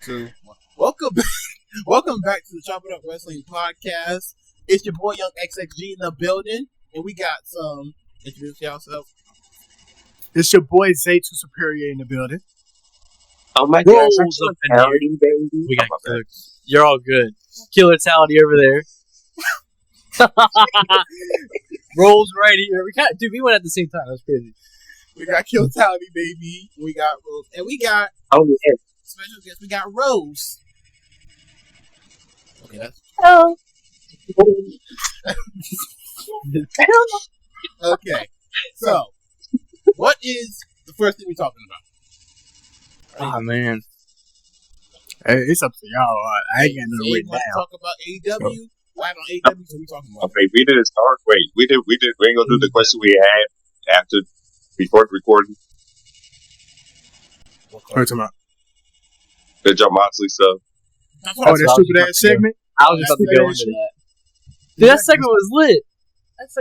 2, 1. Welcome back to the Chop It Up Wrestling Podcast. It's your boy Young XXG in the building, and we got some. Introduce yourself. It's your boy Zay Too Superior in the building. Oh my gosh, I'm so talented, baby. We got cooked. You're all good. Killer Tality over there. Rolls right here. We went at the same time. That was crazy. We got Kill Tality, baby. We got Rose, and we got special guest. We got Rose. Okay, that's okay. So, what is the first thing we're talking about? Oh man, hey, it's up to y'all. I ain't got no way down. Talk about AEW. What on AEW? So we talking about? Okay, we didn't start. Wait, we ain't gonna do the question we had before recording. What are you talking about? The Jon Moxley stuff. Oh, that stupid ass segment. I was about to go into that. Dude, that segment was lit.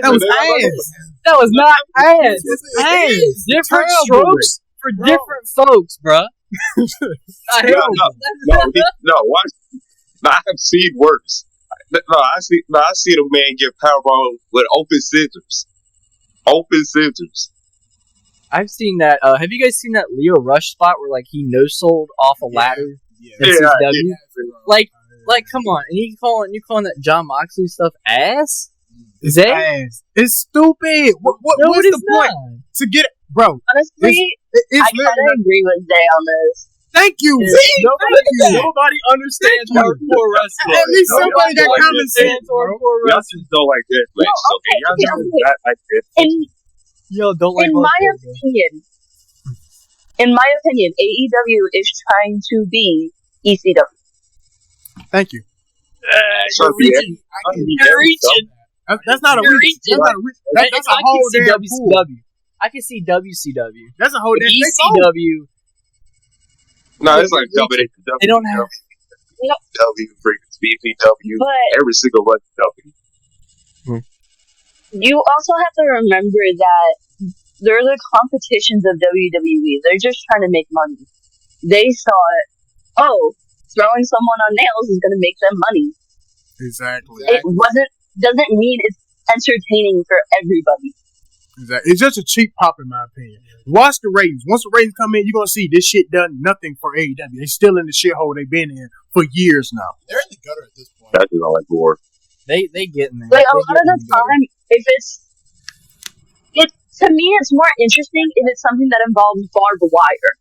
That was ass. That was not ass. Ass. Different strokes for different folks, bruh. No. Watch. No, I have seen worse. No, I see the man get powerbomb with open scissors. Open scissors. I've seen that. Have you guys seen that Leo Rush spot where like he no-sold off a ladder? Yeah. Like, come on, and you calling that Jon Moxley stuff ass? It's ass. It's stupid. What's the point? Not. To get it, bro. Honestly, I kind of agree with Zay on this. Thank you. Nobody understands hardcore wrestling. At least somebody got common sense. Y'all just don't like that. Y'all don't like this. Yo, don't like. In my opinion, AEW is trying to be ECW. Thank you. You're reaching. That's not a reach. That's a whole damn WCW. I can see WCW. That's a whole damn ECW. No, it's like W. They don't have W, freaking BPW, every single one W. You also have to remember that they're the competitions of WWE. They're just trying to make money. They thought, throwing someone on nails is going to make them money. Exactly. It doesn't mean it's entertaining for everybody. Exactly. It's just a cheap pop in my opinion. Watch the ratings. Once the ratings come in, you're going to see this shit done nothing for AEW. They're still in the shithole they've been in for years now. They're in the gutter at this point. That's just like war. They get in there. Like, a lot of the time, to me, it's more interesting if it's something that involves barbed wire.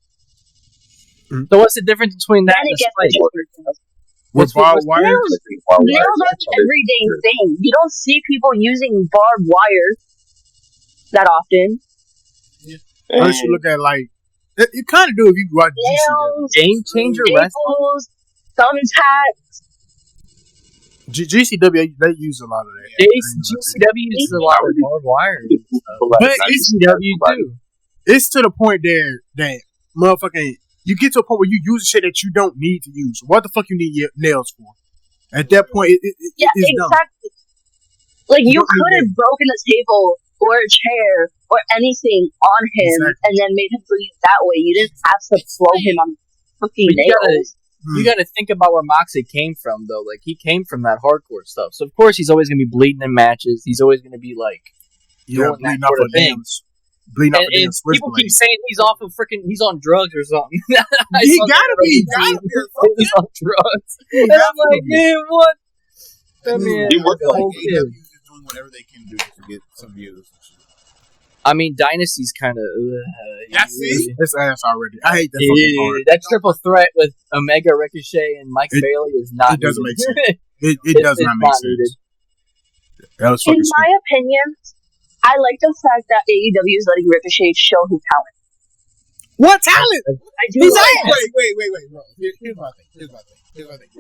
So what's the difference between that and a spike? What's barbed wire? Nails are an everyday thing. You don't see people using barbed wire that often. Unless you look at you kind of do if you watch nails, Game Changer Wrestling, thumbtacks. GCW, they use a lot of that. GCW uses a lot of barbed wire. But ECW too. It's to the point there that motherfucking you get to a point where you use shit that you don't need to use. What the fuck you need your nails for? At that point, it's exactly. Dumb. Like you could have broken a table or a chair or anything on him and then made him bleed that way. You didn't have to throw him on fucking nails. You got to think about where Moxley came from, though. Like, he came from that hardcore stuff. So, of course, he's always going to be bleeding in matches. He's always going to be, doing that sort of thing. Bleeding off a damn people keep saying he's on drugs or something. He gotta be. He's on drugs. And I'm like, man, what? That man. He worked like AEW is doing whatever they can do to get some views. I mean, Dynasty's kind of. It's ass already. I hate that fucking part. That triple threat with Omega, Ricochet, and Mike Bailey is not. It doesn't make sense. It does not make sense. In my opinion, I like the fact that AEW is letting Ricochet show his talent. What talent? I do. Wait, bro. Here's my thing.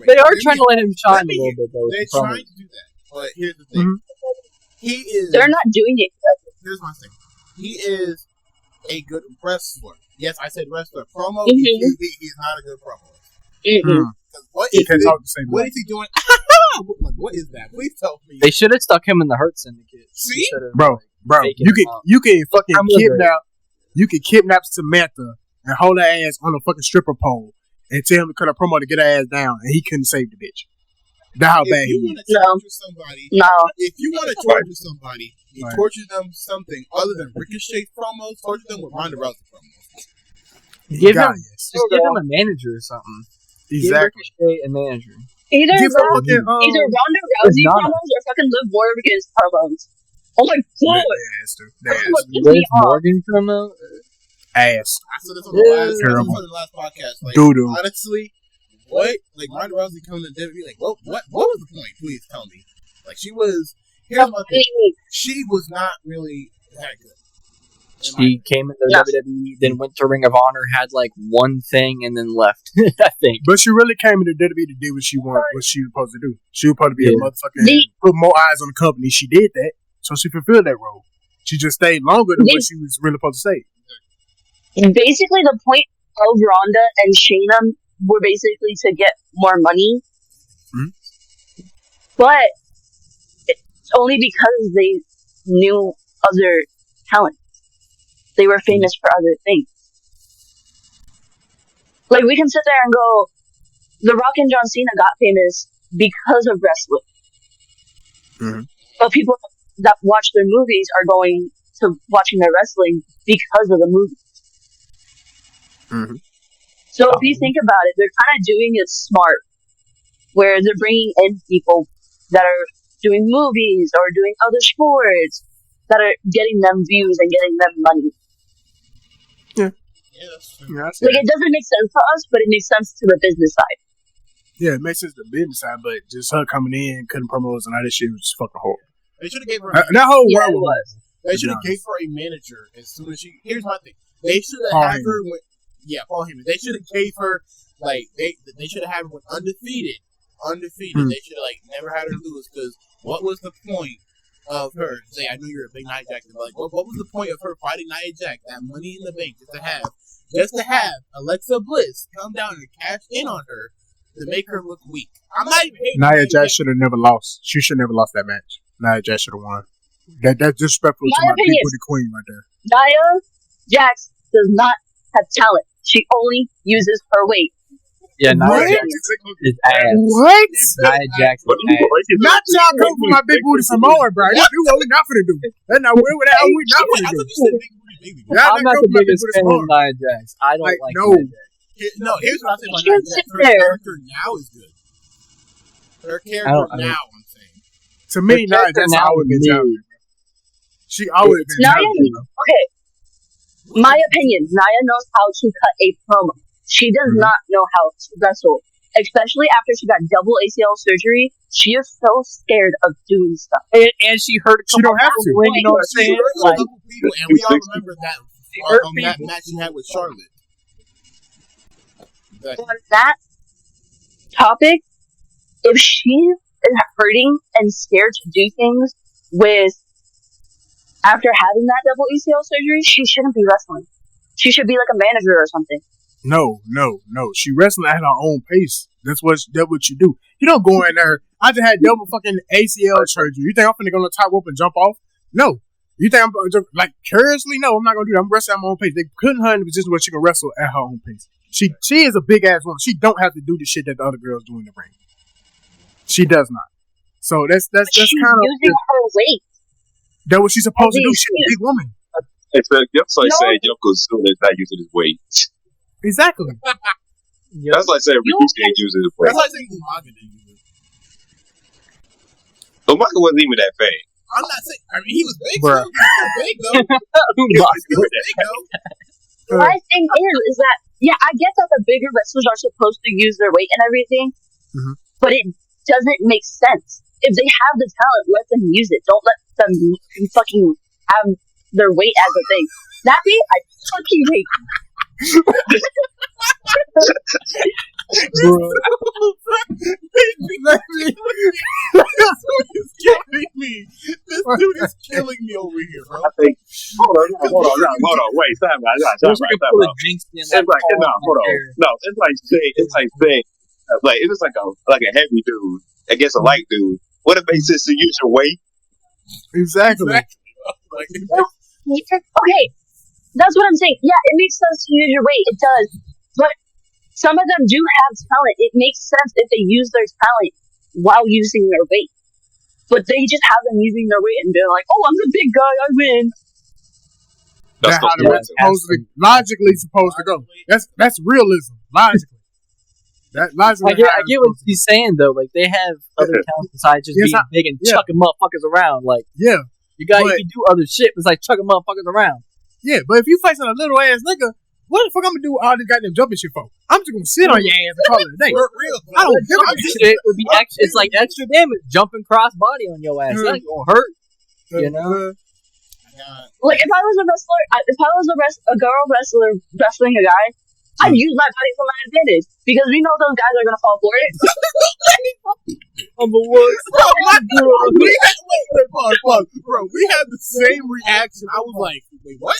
They are trying to let him shine a little bit, though. They're trying to do that, but here's the thing. They're not doing it. Here's my thing. He is a good wrestler. Yes, I said wrestler. Promo, he's not a good promo. What is he doing? What is that? Please tell me. They should have stuck him in the Hurt Syndicate. See? Bro, you can fucking kidnap Samantha and hold her ass on a fucking stripper pole and tell him to cut a promo to get her ass down, and he couldn't save the bitch. That's how bad he is. If you want to torture somebody, you torture them something other than Ricochet promos. Torture them with Ronda Rousey promos. Give him a manager or something. Exactly. Give Ricochet a manager. Either Ronda Rousey promos or fucking Liv Morgan's promos. Oh my god! Liv Morgan promo? Ass. I said this on the last podcast. Like, honestly, what? Like, Ronda Rousey coming to WWE, like, what was the point? Please tell me. Like, she was not really that good. She came into WWE, then went to Ring of Honor, had like one thing, and then left. I think. But she really came into WWE to do what she wanted, what she was supposed to do. She was supposed to be a motherfucker, put more eyes on the company. She did that, so she fulfilled that role. She just stayed longer than what she was really supposed to stay. Basically, the point of Ronda and Shayna were basically to get more money, but it's only because they knew other talent. They were famous for other things. Like, we can sit there and go, The Rock and John Cena got famous because of wrestling. But people that watch their movies are going to watching their wrestling because of the movies. So if you think about it, they're kind of doing it smart, where they're bringing in people that are doing movies or doing other sports that are getting them views and getting them money. Like, it doesn't make sense for us, but it makes sense to the business side. Yeah, it makes sense to the business side, but just her coming in, cutting promos, and all that shit was just fucking horrible. They should have gave her that whole world was. They should have gave her a manager as soon as she. Here's my thing. They should have had her with. Yeah, Paul Heyman. They should have gave her like they should have had her with undefeated. They should have never had her lose, because what was the point of her? Say, I know you're a big Nia Jax, but what was the point of her fighting Nia Jax? That Money in the Bank just to have Alexa Bliss come down and cash in on her to make her look weak. I'm not even hating. Nia Jax should have never lost. She should have never lost that match. Nia Jax should have won. That's disrespectful to my big booty queen right there. Nia Jax does not have talent. She only uses her weight. Yeah, Nia Jax is ass. What? Nia Jax is ass. Not y'all come for my big booty Samoa, bro. That's what we're not finna do. That's not what we're not finna do. I'm not the biggest fan of Nia Jax. I don't like Nia Jax. No, here's what I think about Nia Jax. Her character now is good. Her character now, I'm saying. To me, Nia Jax always been talented. She always been talented. Okay. My opinion, Nia knows how to cut a promo. She does not know how to wrestle. Especially after she got double ACL surgery, she is so scared of doing stuff. And she hurt a couple don't have to. You know what I'm saying? And we all remember that match she had with Charlotte. On that topic, if she is hurting and scared to do things after having that double ACL surgery, she shouldn't be wrestling. She should be like a manager or something. No. She wrestling at her own pace. That's what you do. You don't go in there. I just had double fucking ACL surgery. You think I'm finna go on the top rope and jump off? No. You think I'm like curiously? No, I'm not gonna do that. I'm wrestling at my own pace. They couldn't her in a position where she can wrestle at her own pace. She is a big ass woman. She don't have to do the shit that the other girls do in the ring. She does not. So that's kind of using her weight. That's what she's supposed to do. She's a big woman. It's like saying Yokozuna is not using his weight. Exactly. That's like saying Rikishi ain't using his weight. That's like saying Umaga didn't use it. Umaga wasn't even that big. I'm not saying. I mean, he was big. He was big though. He was big though. My thing is that I get that the bigger wrestlers are supposed to use their weight and everything, but it doesn't make sense. If they have the talent, let them use it. Don't let them fucking have their weight as a thing. That way, I fucking hate you. This dude is killing me over here, bro. I think. Hold on. Wait, stop. It's like a heavy dude against a light dude. What if they said to use your weight? Exactly. Okay, that's what I'm saying. Yeah, it makes sense to use your weight. It does, but some of them do have talent. It makes sense if they use their talent while using their weight. But they just have them using their weight and they're like, "Oh, I'm the big guy, I win." That's how it's logically supposed to go. That's realism. Logically. I get what he's saying though. Like, they have other talents besides just being big and chucking motherfuckers around. Like, you can do other shit besides chucking motherfuckers around. Yeah, but if you facing a little ass nigga, what the fuck I'm gonna do all this goddamn jumping shit for? I'm just gonna sit on your ass and call it a day. I don't give a shit. It would be extra. It's like extra damage, jumping cross body on your ass. That's gonna hurt. You know. Like, if I was a wrestler, if I was a girl wrestler wrestling a guy, I'd use my body for my advantage because we know those guys are gonna fall for it. I'm the worst. Bro, we had the same reaction. I was like, wait, what?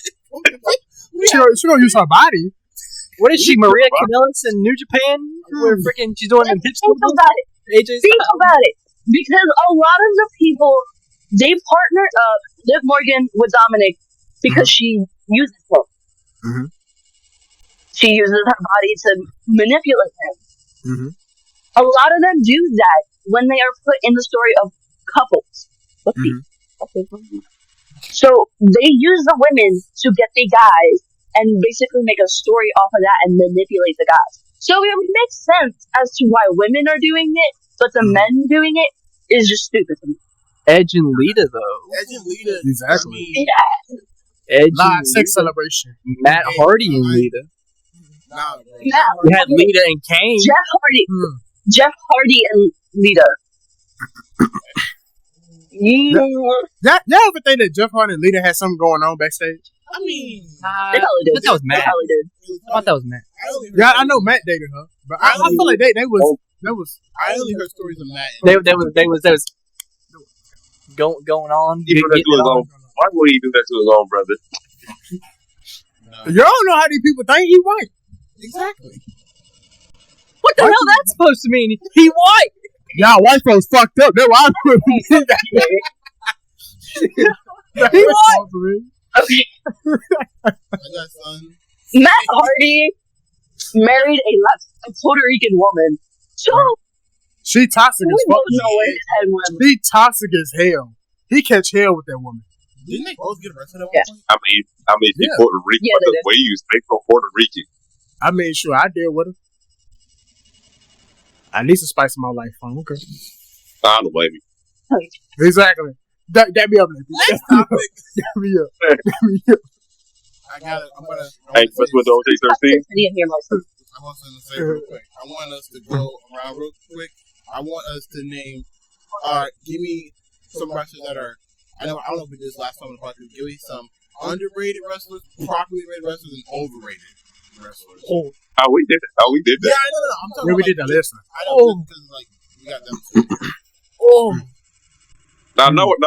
She gonna use her body. What is she, Maria Kanellis in New Japan? Where freaking she's doing them hip Think about it. Think about it. Because a lot of the people, they partnered up Liv Morgan with Dominic because she uses him. Mm-hmm. She uses her body to manipulate him. Mm-hmm. A lot of them do that when they are put in the story of couples. So they use the women to get the guys and basically make a story off of that and manipulate the guys. So it would make sense as to why women are doing it, but the men doing it is just stupid to me. Edge and Lita, though. Edge and Lita. Exactly. Edge live sex celebration. Matt Hardy and Lita. You had Lita and Kane. Jeff Hardy and Lita. Y'all ever think that Jeff Hardy and Lita had something going on backstage? I mean, I thought that was Matt. I thought that was Matt. Yeah, I know Matt dated her, but I feel like they was. I only heard stories of Matt. They was going on. Why would he do that to his own brother? You don't know how these people think. He white. Exactly. What the hell that's supposed to mean? He white. Y'all white folks fucked up. That's why I He white. I got son. Matt Hardy married a Puerto Rican woman. So she toxic as fuck. She toxic as hell. He catch hell with that woman. Didn't they both get arrested at one point? I mean, she's Puerto Rican. Yeah, but the way you speak from Puerto Rican. I mean, sure, I deal with her. I need some spice in my life. Okay. I don't blame you. Exactly. That be up. Next topic. That be up. I got it. I'm gonna. Hey, what's with the OJ 13? I want to say real quick. I want us to go around real quick. I want us to name. Give me some wrestlers that are. I don't know if we did this last time on the podcast. Give me some underrated wrestlers, properly rated wrestlers, and overrated wrestlers. Oh, we did it. Yeah, I know. I'm talking about we did that last time. I know because like we got them too. Now, I want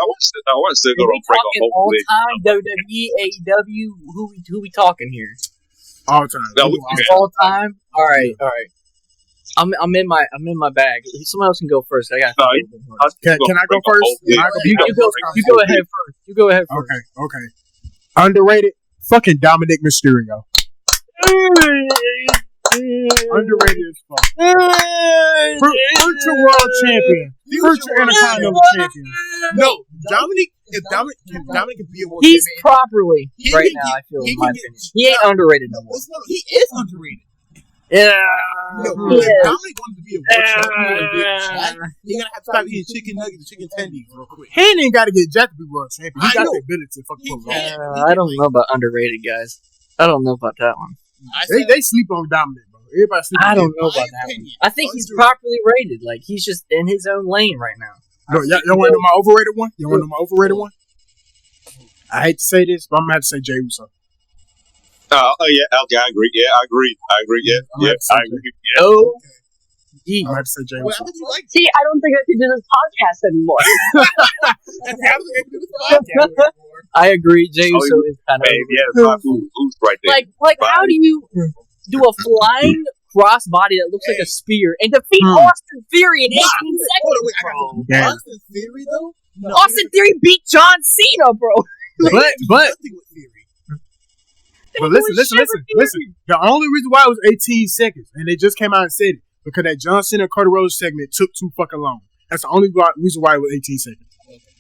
to go to break a whole all time WWE, AEW. Who we talking here? All time. All time. All right. I'm in my bag. Someone else can go first. I got. Can I go first? You go ahead first. You go ahead first. Okay. Underrated. Fucking Dominic Mysterio. Underrated as fuck. Future world champion. Future Intercontinental champion. No, if Dominic can be a world champion. He's properly right now, I feel. He ain't underrated no more. He is underrated. Yeah. No, if Dominic wanted to be a world champion, he gonna have to stop eating chicken nuggets and chicken tendies real quick. He ain't got to get jacked to be world champion. He got the ability to fucking pull off. I don't know about underrated guys. I don't know about that one. They sleep on Dominic, bro. Everybody sleep on I don't know about that one. I think he's properly rated. Like, he's just in his own lane right now. No, y'all want to know my overrated one? You want to know my overrated one? I hate to say this, but I'm going to have to say Jey Uso. Oh, yeah. Okay, I agree. Yeah, I agree. Yeah, I agree. Yeah. Oh, yeah. I'm going to have to say Jey Uso. See, I don't think I could do this podcast anymore. I agree. Jey Uso is kind of right there. Like how do you do a flying crossbody that looks like a spear and defeat Austin Theory in 18 seconds, bro? Austin Theory, though? No, Austin Theory beat John Cena, bro. But But listen. The only reason why it was 18 seconds, and they just came out and said it, because that John Cena Cody Rhodes segment took too fucking long. That's the only reason why it was 18 seconds.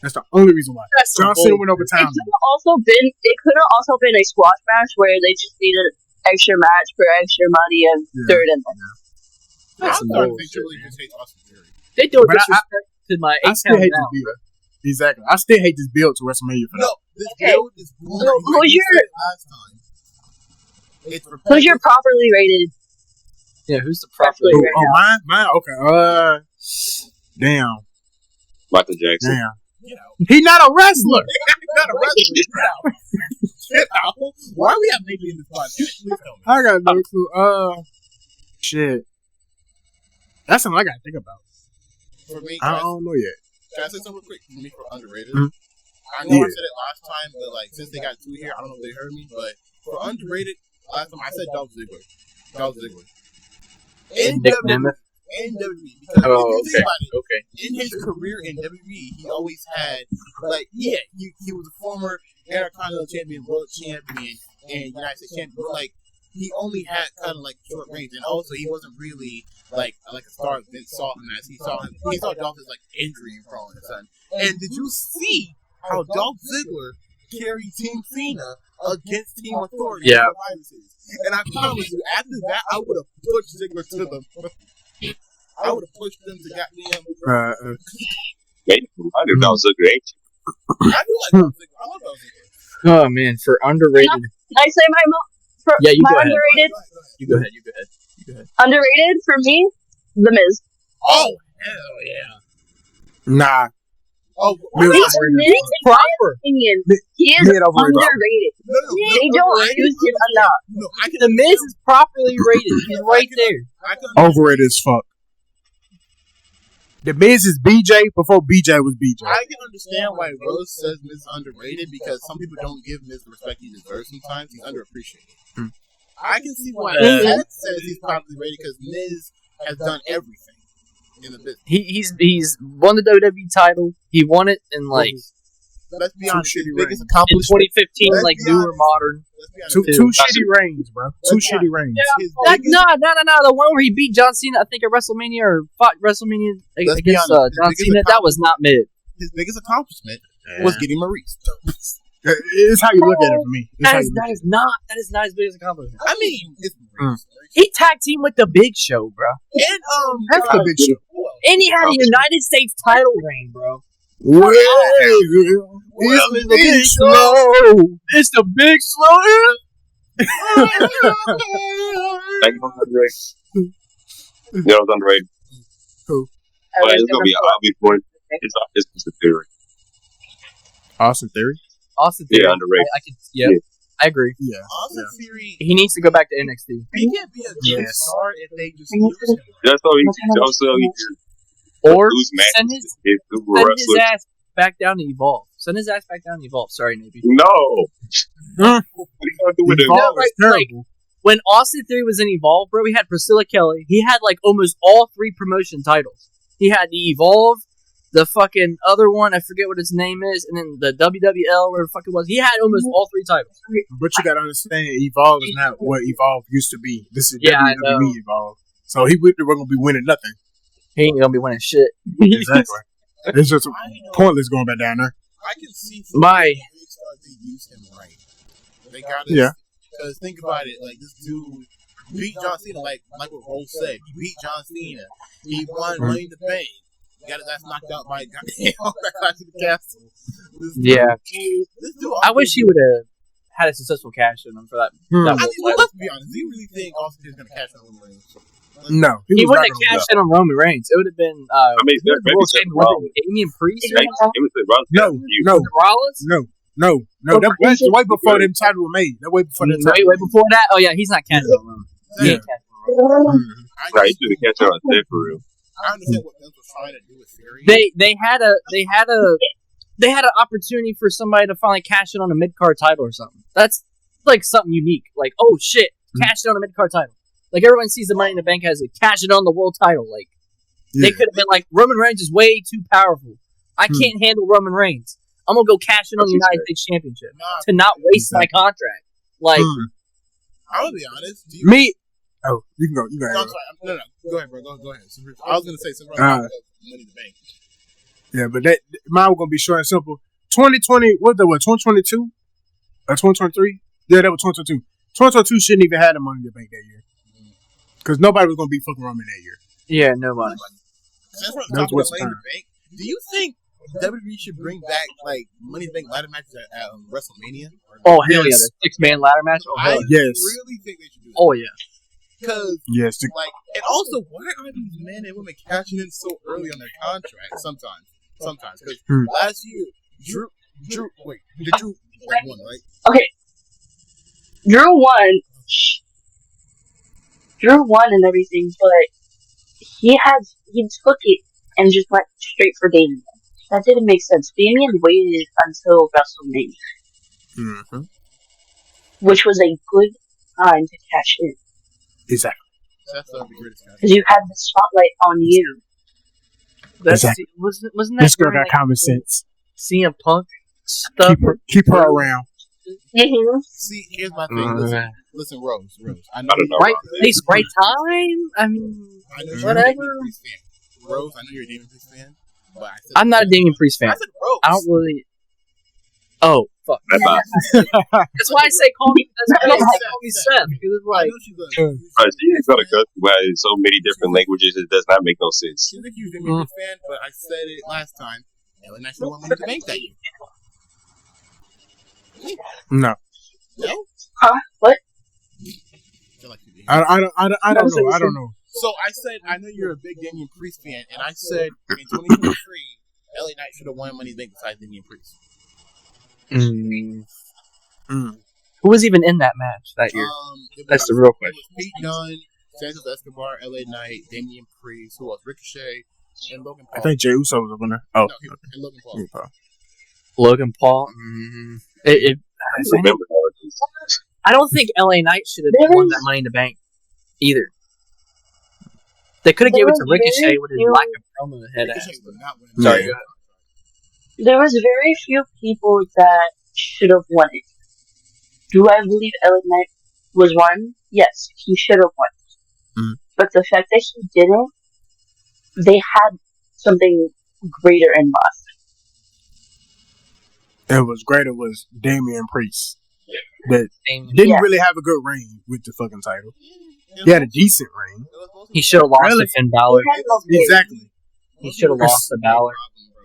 That's the only reason why. John Cena went over time. It could have also been a squash match where they just needed extra match for extra money and third and That's starting to think they really just hate Austin Theory. They do disrespect to my I still hate this build. Exactly. I still hate this build to WrestleMania for that. No, this build is boring. Who's your properly rated? Yeah, who's the properly rated? Oh, mine? Okay. Damn. Michael Jackson. Damn. He's not a wrestler. He's not a wrestler. Get out. Why are we have Navy in this podcast? Please tell me. I got no clue. Shit. That's something I got to think about. For me, I don't know yet. Can I say something quick? For me, for underrated. I know I said it last time, but like since they got two here, I don't know if they heard me. But for underrated, last time I said Dolph Ziggler. In WWE, because if you think about it, in his career in WWE, he always had he was a former Intercontinental Champion, World Champion, and United States Champion, but he only had kind of short range, and also he wasn't really like a star Vince saw him as. He saw Dolph as injury prone and son. And did you see how Dolph Ziggler carried Team Cena against Team Authority? Yeah. And I promise you, after that, I would have pushed Ziggler to them. I would have pushed them to goddamn. Wait, I knew Dolph Ziggler, ain't you? I do like Dolph Ziggler. I love Dolph Oh Ziggler. man, for underrated. Can I say my Yeah, you my go ahead. underrated? You go ahead. Underrated for me, The Miz. Oh hell yeah! Nah. Oh, In my opinion, he is underrated. They don't use him enough. No, The Miz is properly rated. He's right there. Overrated as fuck. The Miz is BJ before BJ was BJ. I can understand why Rose says Miz is underrated because some people don't give Miz the respect he deserves sometimes. He's underappreciated. I can see why Ed says he's properly rated because Miz has done everything in the business. He's won the WWE title. He won it in let's be honest, his biggest in accomplishment 2015, newer modern. Two shitty reigns, bro. Two shitty reigns. No. The one where he beat John Cena, I think at WrestleMania or fought WrestleMania against John Cena. That was not mid. His biggest accomplishment was getting Maurice. It's how you look at it for me. That is not his biggest accomplishment. I mean, it's Maurice. He tag teamed with the Big Show, bro. And that's the Big Show. And he had a United States title reign, bro. Well, it's the Big Slow. It's the Big Slow. Thank you for underrated. Yeah, it was underrated. Who? But it's gonna be an obvious one. It's Austin Theory. Austin Theory? Austin Theory. Yeah, underrated. I agree. Yeah. Austin Theory. He needs to go back to NXT. He can't be a good star if they just use him. That's all he can. Or send his ass back down to Evolve. Send his ass back down to Evolve. Sorry, Navy. No. What are you gonna do with Evolve? When Austin Theory was in Evolve, bro, he had Priscilla Kelly. He had almost all 3 promotion titles. He had the Evolve, the fucking other one, I forget what its name is, and then the WWL, whatever the fuck it was. He had almost all 3 titles. But you gotta understand, Evolve is not what Evolve used to be. This is WWE Evolve. So he wasn't gonna be winning nothing. He ain't gonna be winning shit. Exactly. It's just pointless going back down there. I can see they use him right. They gotta because think about it, this dude beat John Cena like what Rose said. He beat John Cena. He won Money in the Bank. Got his ass knocked out by Clash of the Castle. This dude, I wish he would have had a successful cash in him for that. Let's be honest. Do you really think Austin is gonna cash in Roman Reigns? No, he wouldn't have cashed in on Roman Reigns. It would have been. Damian Priest. No. Rollins. No. That was way before them titles were made. That way before them. Way before that. Oh yeah, he's not cashing on Roman. He ain't cashing on Roman. Right, he should have cashed on that for real. I understand what Vince was trying to do with Theory. They had an opportunity for somebody to finally cash in on a mid card title or something. That's something unique. Oh shit, cash in on a mid card title. Everyone sees the Money in the Bank as cash it on the world title. They could have been Roman Reigns is way too powerful. I can't handle Roman Reigns. I'm gonna go cash in on the United States Championship to not waste my contract. I'm gonna be honest. Me. Oh, you can go. You go ahead. No, I'm sorry. No. Go ahead, bro. Go ahead. I was gonna say something about Money in the Bank. Yeah, but mine was gonna be short and simple. 2020. What 2022 or 2023? Yeah, that was 2022. 2022 shouldn't even have the Money in the Bank that year because nobody was gonna be fucking Roman that year. Yeah, nobody. Since we're talking about Money in the Bank, do you think WWE should bring back like Money in the Bank ladder matches at WrestleMania? Oh hell yeah, the 6-man ladder match. Oh, I really think they should do that. Oh yeah. Because, and also, why are these men and women cashing in so early on their contract? Sometimes, because last year, Drew won, right? Okay, Drew won and everything, but he took it and just went straight for Damian. That didn't make sense. Damian waited until WrestleMania, which was a good time to cash in. Exactly. Because you had the spotlight on you. Exactly. Wasn't that this girl got common sense? CM Punk stuff. Keep her around. Mm-hmm. See, here's my thing. Listen, Rose. I know right place, right time. I mean, whatever. Rose, I know you're a Damian Priest fan, but I'm not a Damian Priest fan. I said Rose. I don't really. Oh fuck! That's why I say call me. That's why I say call me Seth. Because it's like she's gonna cut in so many different languages. It does not make no sense. She's a huge Damian Priest fan, but I said it last time. And I should want Money in the Bank that year. No. Huh? What? I don't know. So I said, I know you're a big Damian Priest fan, and I said in 2023, LA Knight should have won Money in the Bank besides Damian Priest. Who was even in that match that year? That's the real question. Pete Dunne, Santos Escobar, LA Knight, Damian Priest, who else? Ricochet, and Logan Paul. I think Jey Uso was up in there. Oh, no, and Logan Paul. Logan Paul. I don't think LA Knight should have won that Money in the Bank either. They could have given it to Ricochet with his lack of promo head ass. Sorry, go ahead. There was very few people that should have won it. Do I believe LA Knight was one? Yes, he should have won. But the fact that he didn't, they had something greater in mind. It was greater was Damian Priest. That didn't really have a good reign with the fucking title. He had a decent reign. He should have lost to Finn Balor. Exactly. He should have lost to Balor.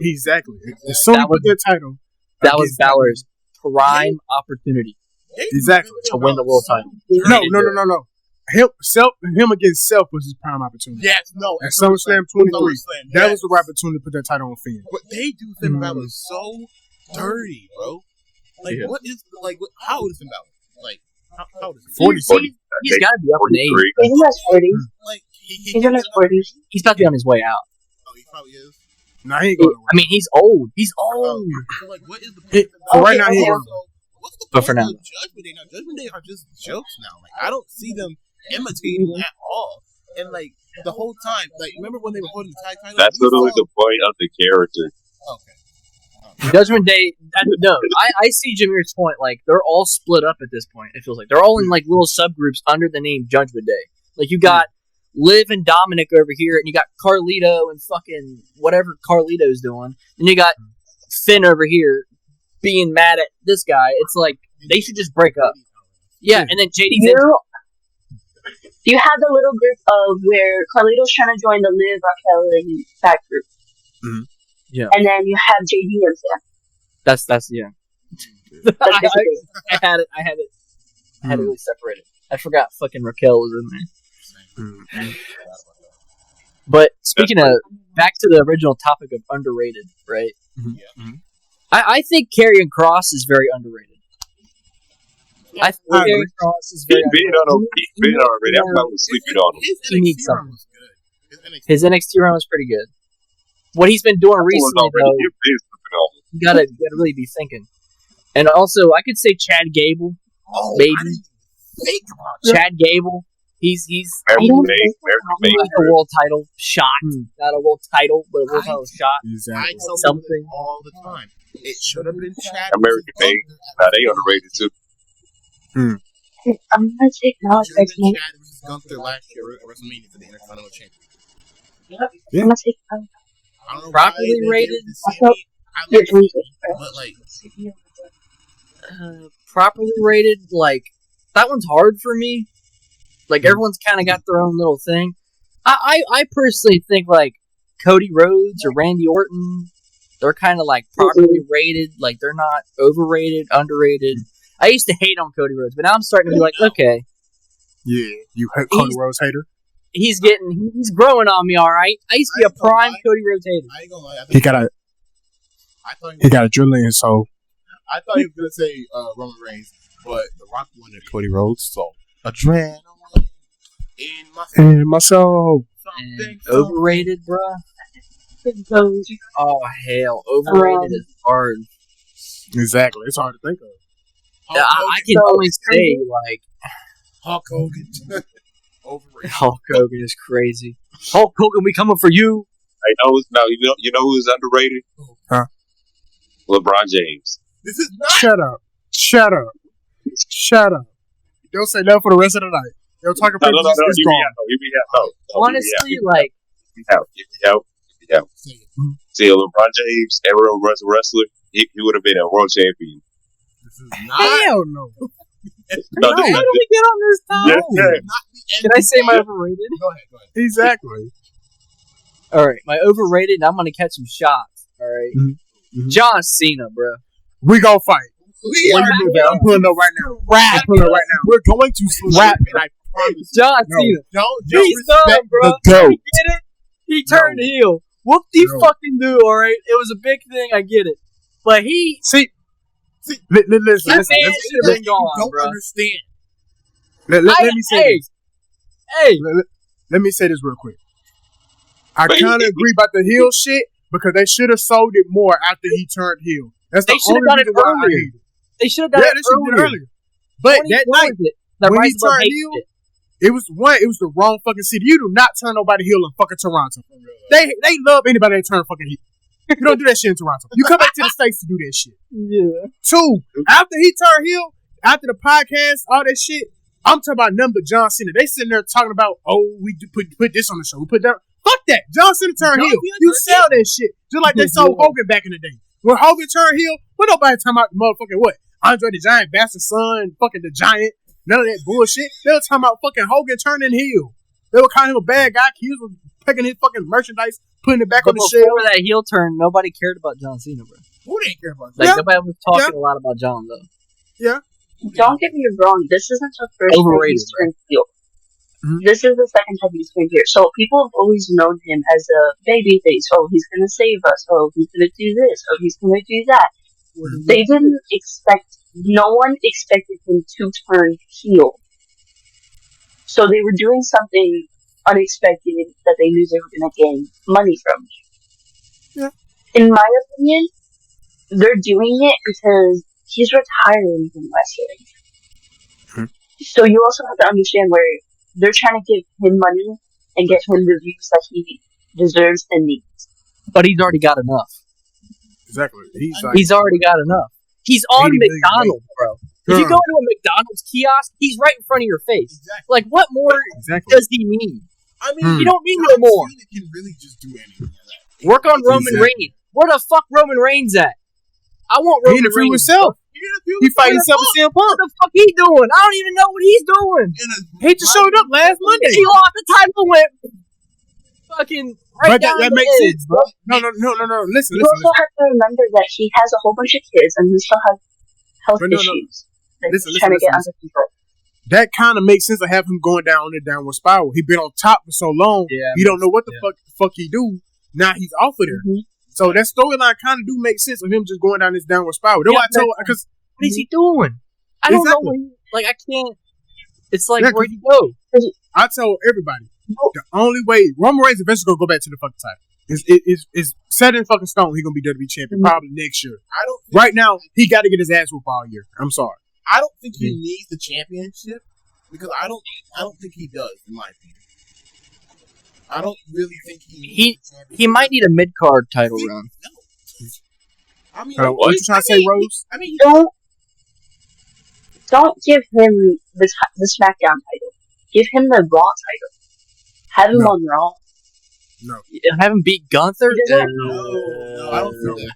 Exactly. As soon as that title. That was Balor's prime opportunity. Exactly. To win the world title. No. Him against Self was his prime opportunity. Yes, no. At SummerSlam 23. That was the right opportunity to put that title on Finn. But they do Finn Balor so dirty, bro. Like, what is, like, how old is Finn Balor? Like, how old is he? 40. He's got to be up in age. He's in his 40s. Like, he's in his 40s. He's about to be on his way out. Oh, he probably is. No, he ain't going nowhere. I mean, he's old. He's old. So, like, what is the point? Right now, he's what's the but for now, Judgment Day? Now, Judgment Day are just jokes now. Like, I don't see them imitating at all. And, like, the whole time, like, remember when they were holding the tag title? That's literally the point of the character. Okay. Judgment Day. No, I see Jameer's point. Like, they're all split up at this point. It feels like they're all in like little subgroups under the name Judgment Day. Like, you got Liv and Dominic over here, and you got Carlito and fucking whatever Carlito's doing, and you got Finn over here being mad at this guy. It's like they should just break up. Yeah, and then JD's you have the little group of where Carlito's trying to join the Liv, Raquel, and that group. Mm-hmm. Yeah. And then you have JD and Sam. That's yeah. I had it really separated. I forgot fucking Raquel was in there. But speaking of, back to the original topic of underrated, right? Mm-hmm. I think Karrion Kross is very underrated. I think Karrion Kross is very underrated. He's been already. I'm probably sleeping on him. He needs something. His NXT run was pretty good. What he's been doing recently, though, you gotta really be thinking. And also, I could say Chad Gable, maybe. Chad Gable, he's a world title shot, not a world title, but a world title shot. Exactly. Something all the time. It should have been Chad. American made. Now they underrated too. I'm gonna take Alex X-Men. Chad versus Gunther last year at WrestleMania for the Intercontinental Championship. Yeah. I'm gonna take Alex. I don't know Properly rated. But like properly rated, like that one's hard for me. Like everyone's kind of got their own little thing. I personally think like Cody Rhodes or Randy Orton, they're kind of like properly rated. Like they're not overrated, underrated. I used to hate on Cody Rhodes, but now I'm starting to be like, okay. Yeah, you Cody Rhodes hater. He's growing on me, all right. I used to be a prime Cody Rhodes hater. I ain't gonna lie. He got a adrenaline, so I thought he was gonna say Roman Reigns, but The Rock wanted Cody Rhodes, so adrenaline in my soul. Overrated, bruh. Oh hell, overrated is hard. Exactly, it's hard to think of. I can only say like Hulk Hogan. Overrated. Hulk Hogan is crazy. Hulk Hogan, we coming for you. You know who's underrated? Huh? LeBron James. This is not. Shut up. Don't say nothing for the rest of the night. Don't talk about No. Hear me out. Honestly, like. Hear me out. See, LeBron James, ever a wrestler, he would have been a world champion. This is not. Hell no. How do we get on this topic? Can I say my overrated? Go ahead. Exactly. All right, my overrated. I'm gonna catch some shots. All right, Mm-hmm. John Cena, bro. We gonna fight. I'm pulling up right now. We're going to rap. And I promise. John Cena. He's done, bro. The GOAT. You get it? He turned heel. Whoop de fucking do. All right, it was a big thing. I get it, but he listen. that man should have been gone, don't bro. understand. Let me say this. Hey, let me say this real quick. I kind of agree about the heel shit because they should have sold it more after he turned heel. That's the only reason why I hate it. They should have done it earlier. But that night, when he turned heel, it was the wrong fucking city. You do not turn nobody heel in fucking Toronto. They love anybody that turn fucking heel. You don't do that shit in Toronto. You come back to the States to do that shit. Yeah. 2, after he turned heel, after the podcast, all that shit, I'm talking about nothing but John Cena. They sitting there talking about, we do put this on the show. We put that. Fuck that. John Cena turned heel. You sell that shit. Just like they sold Hogan back in the day. When Hogan turned heel, what nobody talking about the motherfucking what? Andre the Giant, bastard son, fucking the Giant. None of that bullshit. They were talking about fucking Hogan turning heel. They were calling him a bad guy. He was picking his fucking merchandise, putting it back on the shelf. Before that heel turn, nobody cared about John Cena, bro. Who didn't care about that? Like, nobody was talking a lot about John, though. Yeah. Don't get me wrong. This isn't the first time he's turned heel. Mm-hmm. This is the second time he's turned heel. So people have always known him as a baby face. Oh, he's going to save us. Oh, he's going to do this. Oh, he's going to do that. Mm-hmm. They didn't expect, no one expected him to turn heel. So they were doing something unexpected that they knew they were going to gain money from. Yeah. In my opinion, they're doing it because he's retiring from wrestling. Hmm. So you also have to understand where they're trying to give him money and get him the views that he deserves and needs. But he's already got enough. Exactly. He's already got enough. He's on McDonald's, bro. If you go into a McDonald's kiosk, he's right in front of your face. Exactly. Like, what more does he need? I mean, you don't need no more. Cena can really just do anything. Work on Roman Reigns. Where the fuck Roman Reigns at? I want Roman Reigns. He fighting himself with CM Punk. What the fuck he doing? I don't even know what he's doing. He just showed up last Monday. He lost the title, went fucking right down that makes sense, bro. No. Listen. You also have to remember that he has a whole bunch of kids and he still has health issues. Listen, trying to get under control. That kind of makes sense to have him going down the downward spiral. He been on top for so long. Yeah, you don't know what the fuck he do. Now he's off of there. Mm-hmm. So that storyline kind of do make sense of him just going down this downward spiral. That's why I told because what is he doing? I don't know. Like I can't. It's like where'd he go? I told everybody the only way Roman Reigns eventually gonna go back to the fucking title. Is set in fucking stone. He's gonna be WWE champion probably next year. Right now he got to get his ass whooped all year. I'm sorry. I don't think he needs the championship because I don't think he does, in my opinion. I don't really think he might need a mid card title run. No. I mean, what you trying to say, Rose? I mean, don't don't give him the SmackDown title. Give him the Raw title. Have him on Raw. No. Have him beat Gunther? No, I don't see that.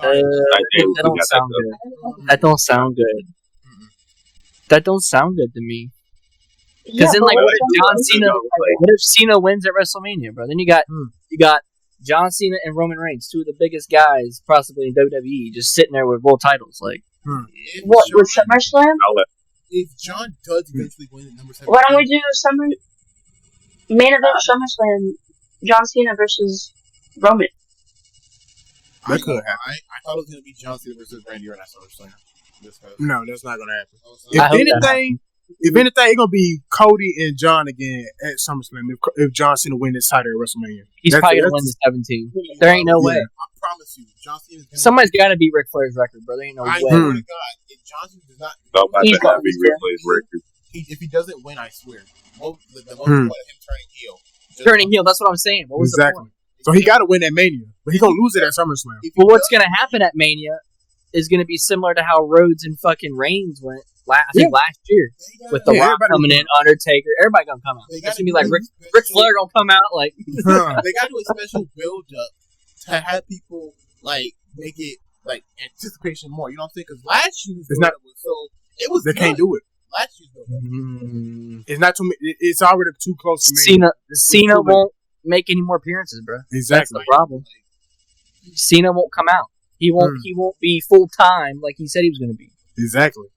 That don't sound good. That don't sound good. That don't sound good to me. Because then, like, what if John Cena? What if Cena wins at WrestleMania, bro? Then you got John Cena and Roman Reigns, two of the biggest guys possibly in WWE, just sitting there with world titles. Like, what with SummerSlam? If John does eventually win at number 7, why don't we do main event SummerSlam? John Cena versus Roman. That could happen. I thought it was going to be John Cena versus Randy Orton at SummerSlam. No, that's not going to happen. If anything, it's going to be Cody and John again at SummerSlam if John Cena wins his title at WrestleMania. He's probably going to win the 17. There ain't no way. I promise you, John Cena's going to Somebody's got to beat Ric Flair's record, bro. There ain't no way. I swear to God, if John Cena does not... He's going to beat Ric Flair's record. If he doesn't win, I swear. The most point of him turning heel. Turning heel, that's what I'm saying. What was the point? So he got to win at Mania, but he going to lose it at SummerSlam. Well, what's going to happen at Mania is going to be similar to how Rhodes and fucking Reigns went, I think, last year. With The Rock coming in, Undertaker, everybody going to come out. It's going to be like Ric Flair going to come out. Like They got to do a special build-up to have people, like, make it, like, anticipation more. You know what I'm saying? Because last year's build-up was so... It was They can't do it. Last year's build-up. It's not too. It's already too close to Mania. Cena won't make any more appearances, bro. Exactly. That's the problem. Cena won't come out. He won't be full time like he said he was going to be. Exactly.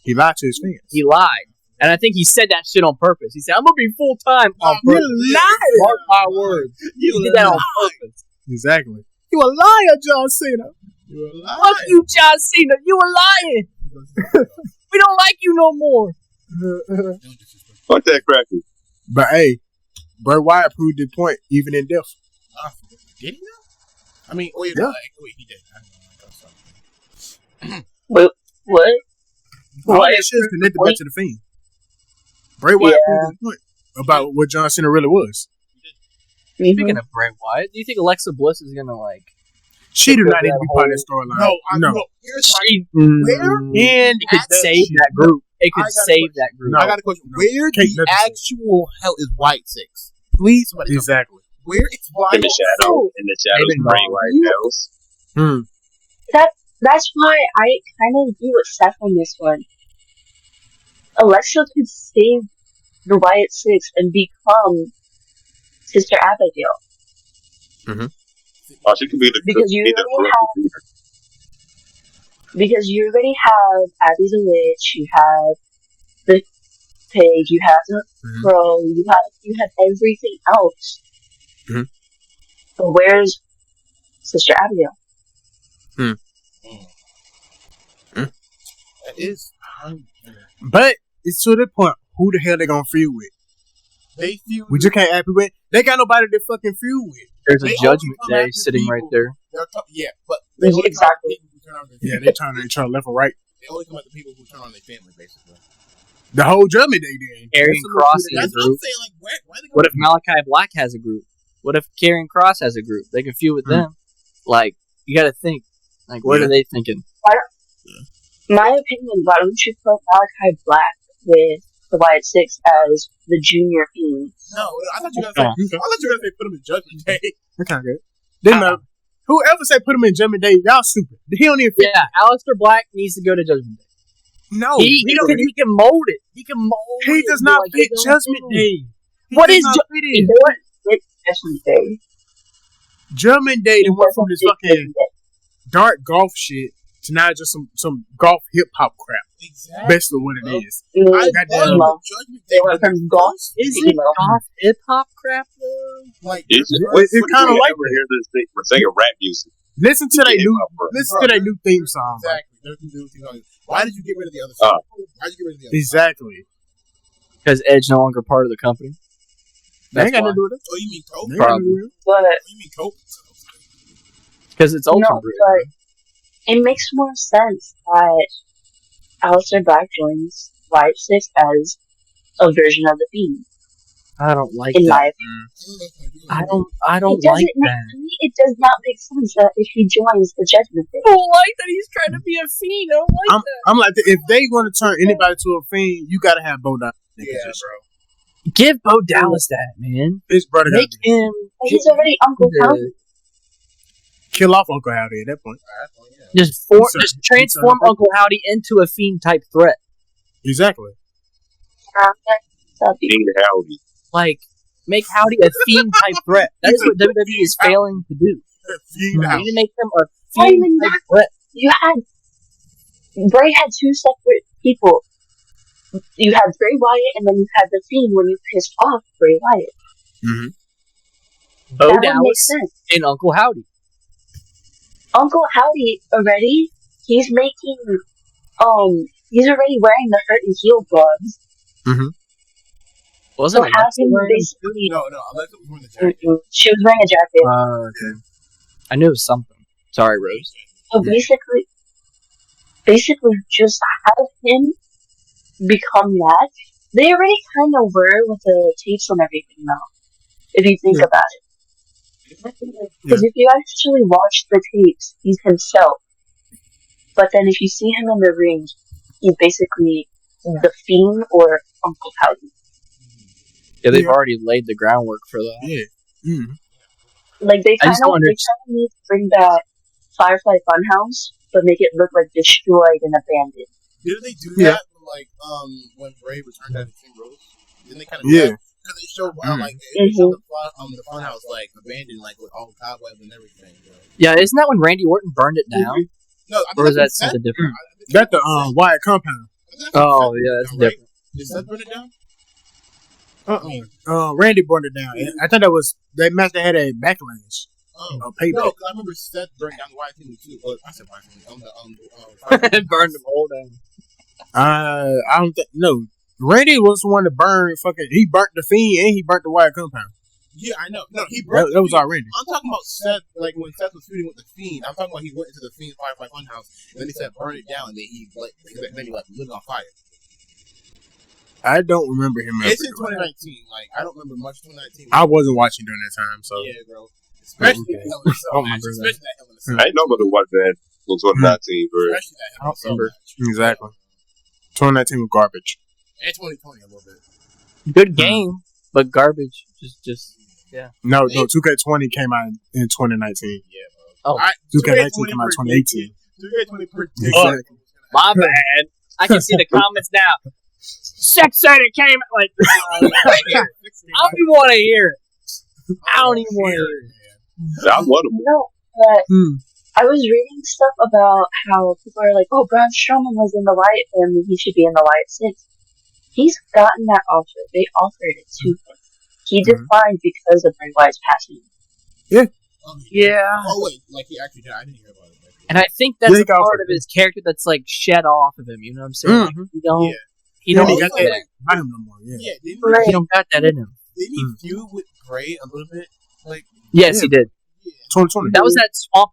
He lied to his fans. He lied, and I think he said that shit on purpose. He said, "I'm going to be full time on purpose." You lied. Mark my words. He did that on purpose. Exactly. You a liar, John Cena. You a liar. Fuck you, John Cena. You a liar. We don't like you no more. Fuck that cracker. But hey, Bray Wyatt proved the point even in death. Did he now? I mean, wait, he did. What? All that shit is connected back to the Fiend. Bray Wyatt proved the point about what John Cena really was. Speaking of Bray Wyatt, do you think Alexa Bliss is gonna like? She do not need to be part of that storyline. No. It could save that group. It could save that group. I got a question. Where the actual hell is White 6? Please, somebody. Exactly. Where is White? In the shadows, Bray Wyatt knows. That's why I kind of agree with Seth on this one. Alexa could save the Wyatt 6 and become Sister Abigail. She could be the because you already have Abby the Witch, you have the Pig, you have the Crow, you have everything else. But where's Sister Abigail? That is. But it's to the point. Who the hell they gonna feud with? They feud. We just can't happy with. They got nobody to fucking feud with. There's a Judgment Day sitting right there. But they exactly. They turn each other left or right. They only come at the people who turn on their family, basically. The whole Judgment Day then. Karrion Kross has a group. What if Malachi Black has a group? What if Karrion Kross has a group? They can feud with them. Like, you got to think. Like, what are they thinking? My opinion, why don't you put Malachi Black with the Wyatt 6 as the junior Fiend? No, I thought you were going to say put him in Judgment Day. That's kind of good. Didn't know. Whoever said put him in Judgment Day, y'all stupid. He don't even fit. Yeah, Aleister Black needs to go to Judgment Day. No. He can mold it. He can mold it. He does not fit Judgment Day. What is Judgment Day? Judgment Day, they went from this fucking dark golf shit to now just some golf hip hop crap. Exactly. Basically what it is. Judgment Day from golf. Is it golf hip hop crap though? Like it's kind of like hear this thing for singing rap music. Listen to their new theme song. Exactly. Why did you get rid of the other song? Why did you get rid of the other song? Exactly. Because Edge no longer part of the company. They ain't got nothing to do with it. Oh, you mean Cope? Probably. You mean Cope? Because it's Ultimate. No, but it makes more sense that Aleister Black joins Wyatt 6 as a version of the Fiend. I don't like in that. my opinion. I don't like that. To me, it does not make sense that if he joins the Judgment Day. I don't like that he's trying to be a fiend. I don't like that. I'm like, if they want to turn anybody to a fiend, you gotta have Bo Dallas. Yeah, bro. Give Bo Dallas that, man. His brother Make him. But he's already Uncle Howdy. Kill off Uncle Howdy at that point. Just transform Uncle Howdy into a fiend type threat. Exactly. Fiend Howdy. Like, make Howdy a fiend type threat. That is what WWE is failing to do. You need to make them a fiend type threat. Bray had two separate people. You had Bray Wyatt, and then you had the Fiend when you pissed off Bray Wyatt. Bo Dallas and Uncle Howdy. Uncle Howdy already, he's making, he's already wearing the hurt and heal gloves. Wasn't so have him basically... No, Alexa was wearing the jacket. She was wearing a jacket. Okay. I knew it was something. Sorry, Rose. So basically just have him become that. They already kind of were with the tapes and everything now, if you think about it. Because if you actually watch the tapes, he's himself. But then if you see him in the ring, he's basically the Fiend or Uncle Howdy. Yeah, they've already laid the groundwork for that. Yeah. Like, they kind of need to bring back Firefly Funhouse, but make it look like destroyed and abandoned. Did they do that? Like, when Bray returned out of King Rose? Didn't they kind of do that? Because they showed, the funhouse, like, abandoned, like, with all the cobwebs and everything. Bro. Yeah, isn't that when Randy Orton burned it down? No, or is that something different? That's the Wyatt compound. Oh, yeah, that's different. Did Seth burn it down? Randy burned it down. I thought they must have had a backlash. Payback. No, because I remember Seth burned down the Wyatt team too. I said Wyatt team. Burned them all down. I don't think. No. Randy was the one that burned he burnt the Fiend and he burnt the Wyatt compound. Yeah, I know. No, he burnt that was all Randy. I'm talking about Seth, like when Seth was feuding with the Fiend. I'm talking about he went into the Fiend Firefly Funhouse and then he said burn it down and then he lit on fire. I don't remember him. It's in 2019. Like, I don't remember much 2019. I wasn't watching during that time, so. Yeah, bro. Especially that Hell in a Cell match. Especially that Hell in a Cell. I ain't nobody watch that in 2019, bro. Especially that Hell in a Cell match. Exactly. 2019 was garbage. And 2020 a little bit. Good game, but garbage. Just yeah. No, 2K20 came out in 2019. Yeah, bro. 2K19 came out in 2018. 2K20 predicted. Exactly. My bad. I can see the comments now. Sex said it came like. I don't even want to hear it. I don't even want to hear it. I love him. No, but I was reading stuff about how people are like, "Oh, Braun Strowman was in the Wyatt family; he should be in the Wyatt Six." He's gotten that offer. They offered it to him. He declined because of Bray Wyatt's passing. Yeah. Yeah. Oh wait, like he actually did. I didn't hear about it. And I think that's a part of his character that's like shed off of him. You know what I'm saying? Like, he don't got that in him no more. Yeah. He don't got that in him. Didn't he feud with Bray a little bit? Like, yes, he did. 2020. That was that swamp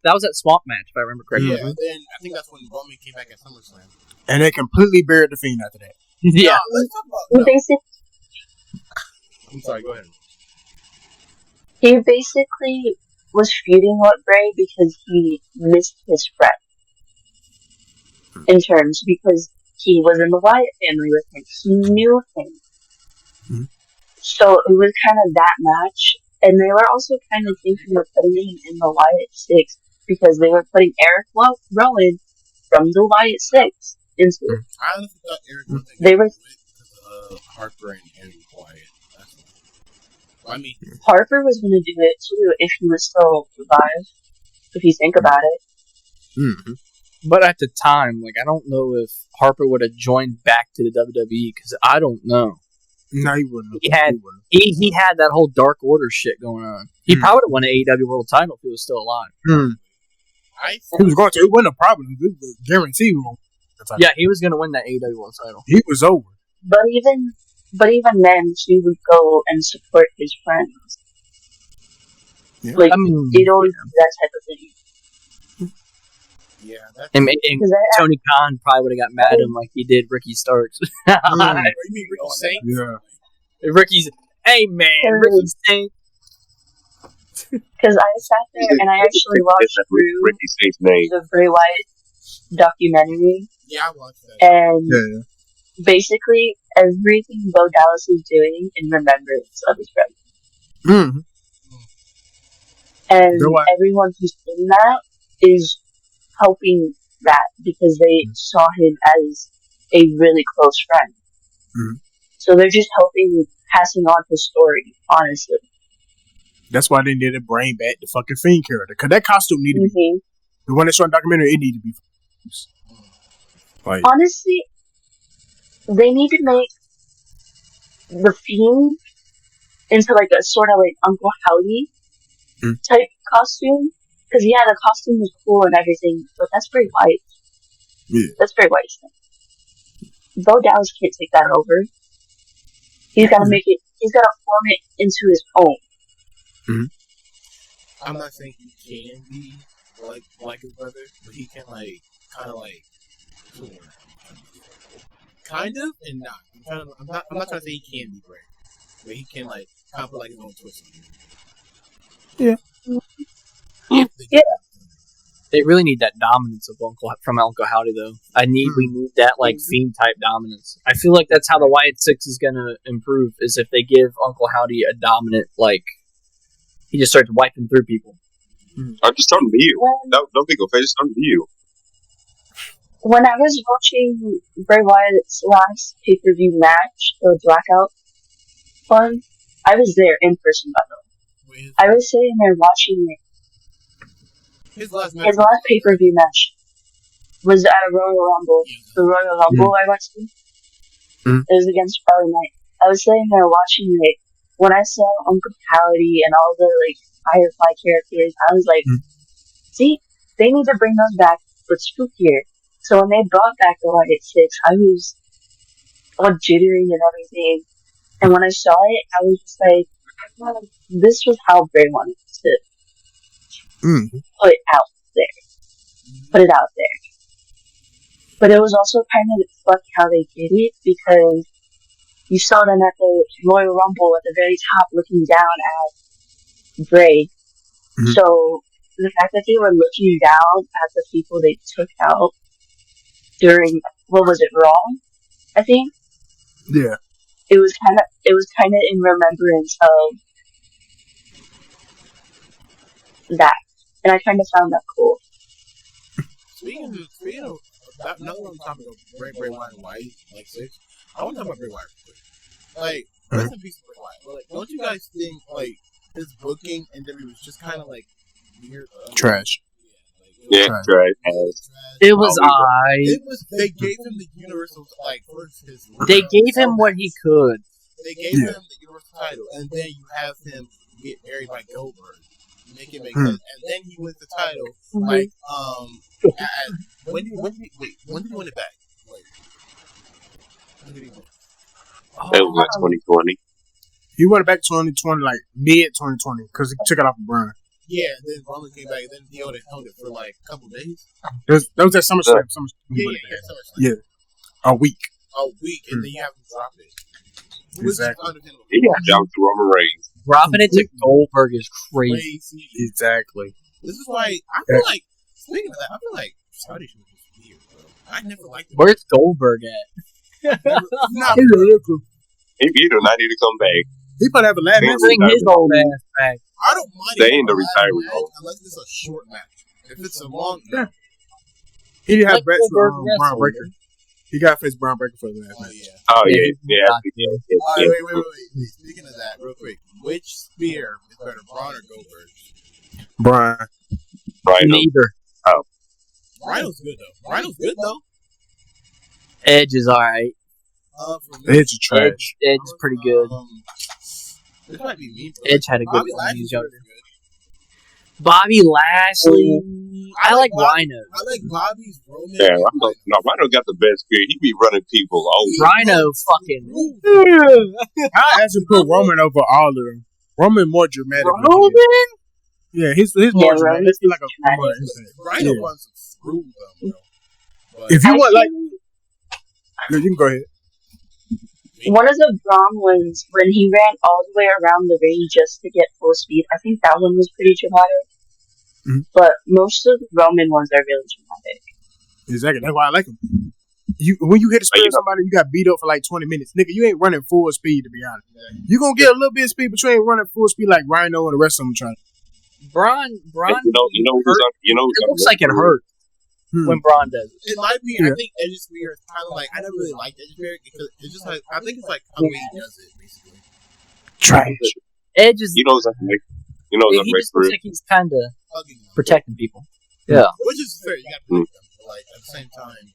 match, if I remember correctly. Yeah, and then I think that's when Roman came back at SummerSlam. And they completely buried the Fiend after that. Yeah. Let's talk about. I'm sorry. Go ahead. He basically was feuding with Bray because he missed his friend. In terms, because he was in the Wyatt family with him. He knew him. So it was kind of that match. And they were also kind of thinking of putting him in the Wyatt Six because they were putting Eric Rowan from the Wyatt Six into it. I honestly thought Eric Rowan was Harper and Wyatt. I mean, Harper was going to do it too if he was still alive. If you think about it. But at the time, like, I don't know if Harper would have joined back to the WWE because I don't know. No, he wouldn't. He had that whole Dark Order shit going on. He probably would have won an AEW World Title if he was still alive. He was going to. It wasn't a problem. It was guaranteed he won. Yeah, he was going to win that AEW World Title. He was over. But even then, he would go and support his friends. Yeah. Like, he'd always do that type of thing. Yeah, and Tony Khan probably would have got mad at him like he did Ricky Starks. You mean Ricky Saints? Yeah. Hey man, Ricky Sting. Because I sat there and I actually watched through the Bray Wyatt documentary. Yeah, I watched that. And basically everything Bo Dallas is doing in remembrance of his brother. Mm-hmm. And everyone who's in that is helping that because they saw him as a really close friend. Mm-hmm. So they're just helping passing on his story, honestly. That's why they needed to bring back the fucking Fiend character. Because that costume needed to be... The one that showed in the documentary, it needed to be... Like, honestly, they need to make the Fiend into like a sort of like Uncle Howdy type costume. Because yeah, the costume was cool and everything, but that's Bray Wyatt. Yeah. That's Bray Wyatt's thing. Bo Dallas can't take that over. He's got to make it... He's got to form it into his own. Mm-hmm. I'm not saying he can be like his brother, but he can kind of and not. I'm not trying to say he can be Bray, but he can kind of put his own twist on it. Yeah. They really need that dominance of Uncle Howdy though. We need that Fiend type dominance. I feel like that's how the Wyatt Six is gonna improve, is if they give Uncle Howdy a dominant he just starts wiping through people. I'm just talking to you. Don't be offended. Just talking to you. When I was watching Bray Wyatt's last pay-per-view match, the Blackout one, I was there in person, by the way. I was sitting there watching it. His last pay-per-view match was at a Royal Rumble. The Royal Rumble I went to. It was against Friday Night. I was sitting there watching it. When I saw Uncle Howdy and all the Firefly characters, I was like, see, they need to bring those back, but spookier. So when they brought back the Wyatt Six, I was all jittery and everything. And when I saw it, I was just like, this was how Bray wanted to put it out there. But it was also kind of funny how they did it, because you saw them at the Royal Rumble at the very top looking down at Bray. Mm-hmm. So the fact that they were looking down at the people they took out during, what was it, Raw? I think? Yeah. It was kind of in remembrance of that. And I kind of found that cool. Speaking of that, another one topic of Bray Wyatt and Wyatt, Six, I want to talk about Bray Wyatt real quick. Rest in peace, Bray Wyatt. But, don't you guys think, his booking in WWE was just kind of, weird? Trash. Yeah, trash. It was I. They gave him the Universal, first his... They gave him what he could. They gave him the Universal title, and then you have him get married by Goldberg. Make it make sense. And then he wins the title, when did he win it back? When did he win? That was 2020. He won it back 2020, mid 2020, because he took it off of Brian. Yeah, and then Roman came back, and then he held it for a couple days. That was at SummerSlam. Yeah. A week. And then you have him drop it. Exactly. He got down to Roman Reigns. Dropping it to Goldberg is crazy. Exactly. This is why I feel speaking of that, I feel like Saudi should be weird, bro. I never liked him. Where's Goldberg at? He beat him. I need to come back. He probably have a last match. Bring his old ass back. I don't mind they ain't the retirement match unless it's a short match. If it's a long match. He didn't have Brett's Braun Breaker. He got to face Braun Breaker for the last match. Oh, yeah. Wait. Speaking of that, real quick. Which spear is better, Braun or Goldberg? Braun. Neither. Oh. Rhino's good, though. Edge is alright. Edge is trash. Edge is pretty good. This might be me. Edge had a good one when he was younger. Bobby Lashley. I like Rhino. I like Bobby's Roman. Yeah, Rhino got the best spear. He be running people over. Rhino fucking. I actually put Roman over all of them. Roman more dramatic. Roman? Yeah, he's more dramatic. He's like a more impact. Rhino runs some screws though, bro. If you want, you can go ahead. One of the Braun ones, when he ran all the way around the ring just to get full speed, I think that one was pretty dramatic. Mm-hmm. But most of the Roman ones are really dramatic. Exactly. That's why I like them. When you hit a spear somebody, you got beat up for like 20 minutes. Nigga, you ain't running full speed, to be honest. You gonna get a little bit of speed, but you ain't running full speed like Rhino and the rest of them trying. Braun. It looks like it hurts when Braun does it. In my opinion, I think Edge's spear is kind of like, I never really liked Edge's spear because it's just like, I think it's like how he does it, basically. Trash. Edge is. He just looks like he's kind of protecting people. Yeah. Which is fair. You got to protect them, but like at the same time.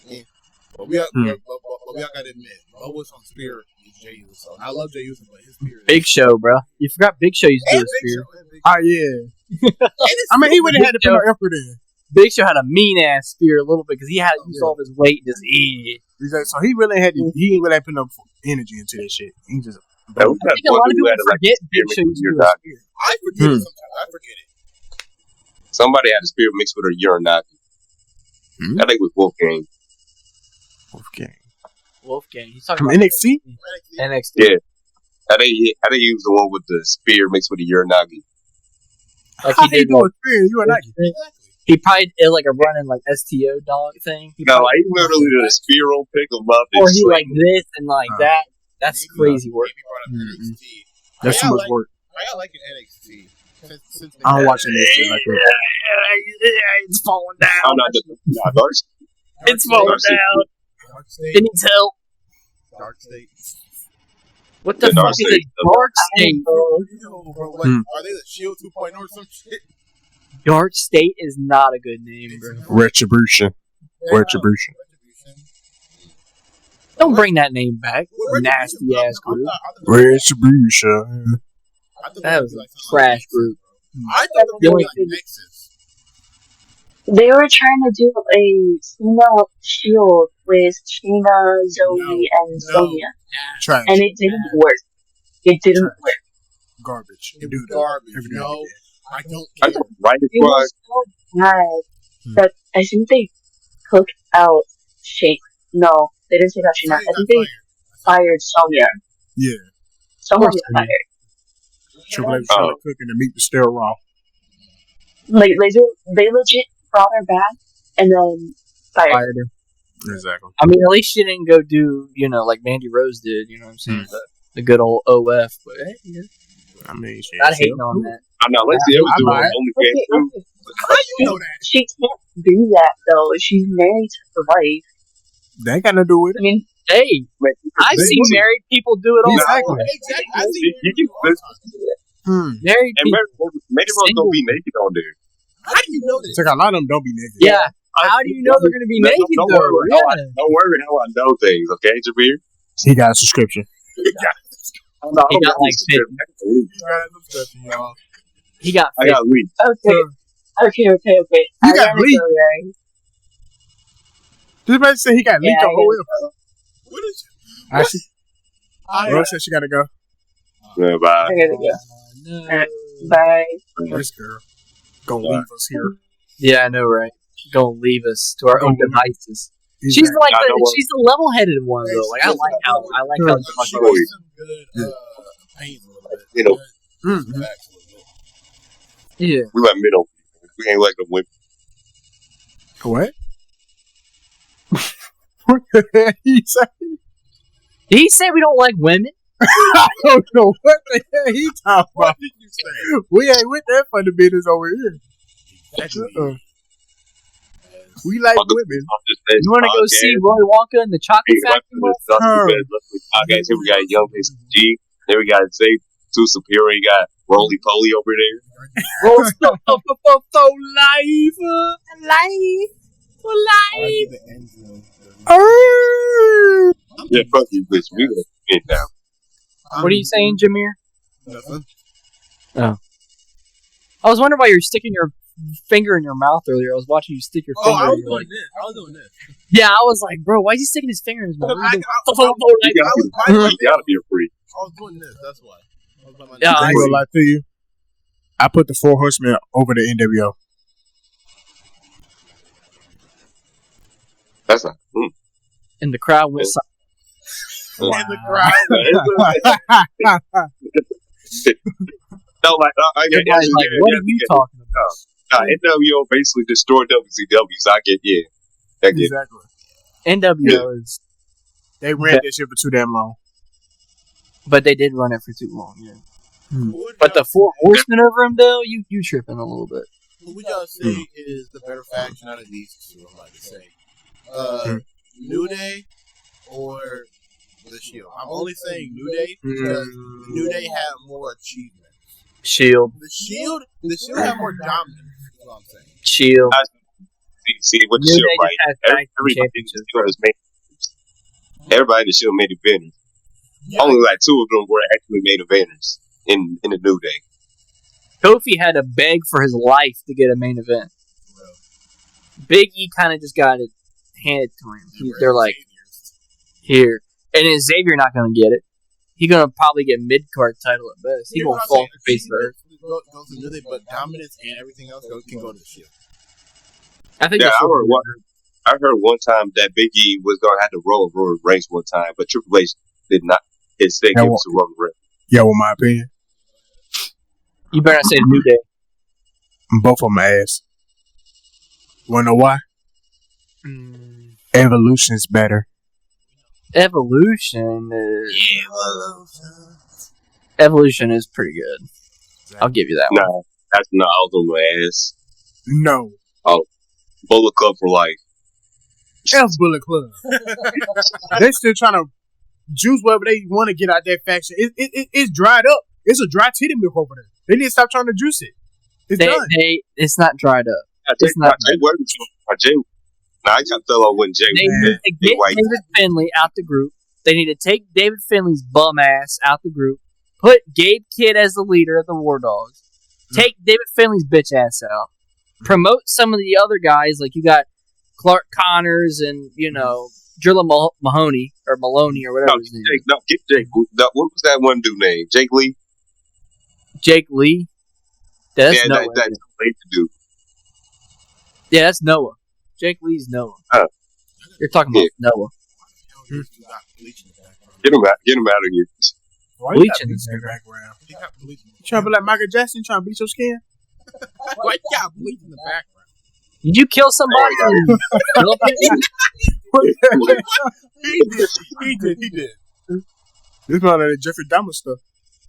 Yeah. But we all got to admit, Bobo's on spear is Jey Uso. So I love Jey Uso, but his spear is Big Show, bro. You forgot Big Show used to do a spear. Oh yeah. I mean, he would have had to put no effort in. Big Show had a mean ass spear a little bit because he had to use all of his weight and just So he really had to. He ain't really put no energy into that shit. He just. I think a lot of people forget Big Show used to do a spear. I forget it sometimes. I forget it. Somebody had a spear mixed with a Uranagi. I think it was Wolfgang. He's talking from about NXT? NXT. Yeah. I think he was the one with the spear mixed with a Uranagi. Like he did a spear, Uranagi. He probably did like a running like STO dog thing. He literally did a spear on pick him up. Or he like this and like that. That's crazy work. That's too much work. I like an NXT. I don't watch NXT like that. It's falling down. Oh, no, it's falling down. It needs help. Dark State. What the fuck is a Dark State? Are they the Shield 2.0 or some shit? Dark State is not a good name, bro. Retribution. Don't bring that name back. Nasty ass group. Retribution. That was a trash group. I thought they were like Nexus. They were trying to do a Cena Shield with Chyna, Zoe, and Sonya. Trash. And it didn't work. It didn't work. Garbage. It was garbage. No, I don't care. It was so bad that I think they took out Shayna. No, they didn't take out Chyna. I think they fired Sonya. Yeah. Someone got fired. Triple H trying to cook and the meat was still raw. Like they legit brought her back and then fired her. Exactly. I mean, at least she didn't go do like Mandy Rose did. You know what I'm saying? The good old OF. But hey, yeah. I mean, not hating on that. I know. Let's see. It was doing OnlyFans too. How you know that? She can't do that though. She's married to the wife. That ain't got nothing to do with it. I mean, hey, I've seen married people do it all the time. Married people. Maybe Rose don't be naked on there. How do you know this? It's like a lot of them don't be naked. Yeah. How do you know they're going to be naked though? Don't worry how I know things, okay, Jameer? He got a subscription. He got like 50. He got 50. I got leaked. Okay. You got leaked. Did anybody say he got leaked on OF? What is it? Rose said she got to go. Yeah, bye. I gotta go. Bye. This girl gonna leave us here. Yeah, I know, right? Gonna leave us to our own devices. She's like she's the level-headed one though. Like I like how some good pain a little bit. Yeah. We like middle. We ain't like the women. What? What the hell he say? Did he say we don't like women? I don't know what the hell he talking about. What did you say? We ain't with that funny business over here. We like women. You want to go see Willy Wonka and the Chocolate Factory? Okay, here we got Young Face G. There we got Say Too Superior. You got Roly Poly over there. Yeah, fuck you, bitch. We gonna get down. What are you saying, Jameer? Nothing. Oh. I was wondering why you're sticking your finger in your mouth earlier. I was watching you stick your finger. I was doing this. Yeah, I was like, bro, why is he sticking his finger in his mouth? You gotta be a freak. I was doing this. That's why. Yeah, I ain't gonna lie to you. I put the 4 Horsemen over the NWO. That's not. And the crowd went in the crowd. No, like, what are you talking about? NWO basically destroyed WCW, so I get, exactly. NWO is... They ran that shit for too damn long. But they did run it for too long, yeah. But the Four Horsemen over him, though, you tripping a little bit. Who would y'all say is the better faction out of these two? I'm about to say, New Day or the Shield. I'm only saying New Day because New Day have more achievements. Shield. The Shield have more dominance. That's what I'm saying. Shield. See with the Shield, right? Everybody in the Shield made eventers. Yeah. Only like 2 of them were actually made eventers in the New Day. Kofi had to beg for his life to get a main event. Big E kind of just got it handed to him. They're like, here. And then Xavier not going to get it. He's going to probably get mid-card title at best. He won't fall to face the earth. Goes to New Day, but dominance and everything else can go to the Shield. I think I heard one time that Big E was going to have to roll Roman Reigns one time, but Triple H did not. Instead, give it to Roman Reigns. Yeah, well, my opinion. You better not say New Day. Both of them ass. Wanna know why? Evolution's better. Evolution is pretty good. I'll give you that one. No, that's not all of them ass. No. Oh, Bullet Club for life. F Bullet Club. They still trying to juice whatever they want to get out that faction. It's dried up. It's a dry titty milk over there. They need to stop trying to juice it. It's done. It's not dried up. It's not. I can't tell when Jay. They need to get David Finlay out the group. They need to take David Finlay's bum ass out the group. Put Gabe Kidd as the leader of the War Dogs. Take David Finlay's bitch ass out. Promote some of the other guys, like you got Clark Connors and, Drilla Mahoney or Maloney or whatever his name is. No, get Jake. What was that one dude named? Jake Lee? Jake Lee? That's Noah. That's late to do. Yeah, that's Noah. Jake Lee's Noah. You're talking about Noah. Get him out of here. Why you got bleach in the background? You trying to be like Michael Jackson? Trying to bleach your skin? Why you got bleach in the background? Did you kill somebody? He did. This one of the Jeffrey Dahmer stuff.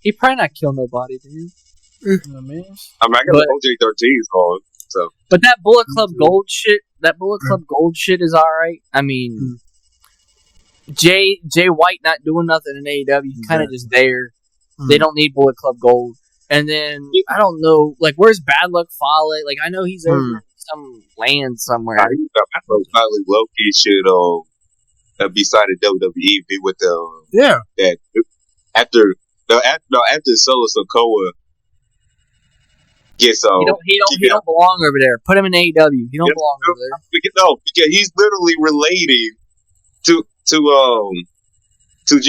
He probably not kill nobody, do you? I mean, I got the OJ13s on. So, but that Bullet Club Gold shit is alright. I mean, Jay White not doing nothing in AEW. He's kind of just there. They don't need Bullet Club Gold. And then, I don't know, like, where's Bad Luck Fale? Like, I know he's over in some land somewhere. Bad Luck Fale low-key should be signed to WWE, be with that after Solo Sikoa gets he don't belong over there. Put him in AEW. He don't belong over there. No, because he's literally related to God. Just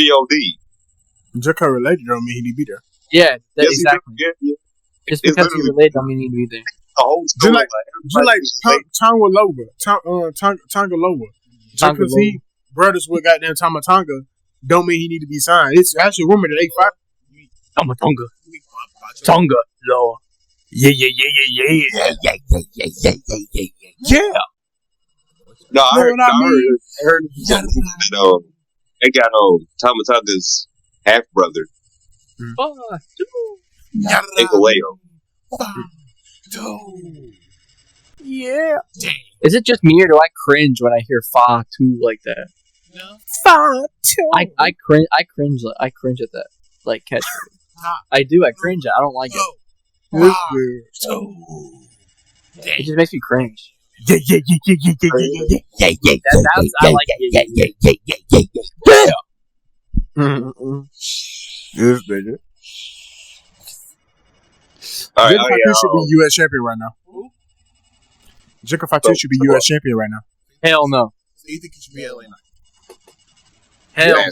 because related don't mean he need to be there. Yeah, exactly. Just because he's related don't mean he need to be there. Just like Tonga Loba. Just because he brothers with goddamn Tamatonga don't mean he need to be signed. It's actually a rumor that they fight. Tonga Loa. Yeah. No, I heard that they got Tamatonga's half brother. Nicoleo. Yeah. Is it just me or do I cringe when I hear Fa 2 like that? No. Fa 2. I cringe at that like catchphrase. I do. I cringe. I don't like it. It just makes me cringe. Yeah. I like it. This nigga. Alright, Jake should be U.S. champion right now. Jake Fatu should be U.S. champion right now. Hell no. So you think he should be LA Knight? Hell no.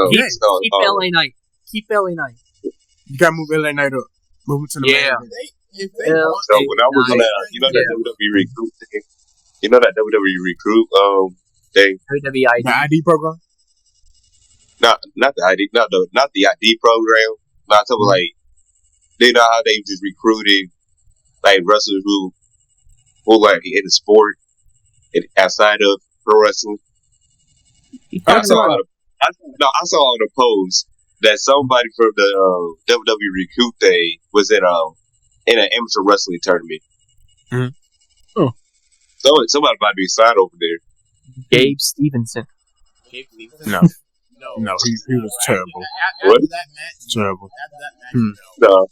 Keep LA Knight. Keep LA Knight. You gotta move LA Knight up. Move him to the main. So when I was on that, that WWE recruit thing, that WWE recruit thing, WWE the ID program. Not the ID, not the ID program. Not talking like they know how they just recruited like wrestlers who like in the sport and outside of pro wrestling. I saw on a post that somebody from the WWE Recruit Day was in an amateur wrestling tournament. Mm-hmm. Oh, so somebody about to be signed over there. Gabe Stevenson. No, he was terrible. What? Terrible. No.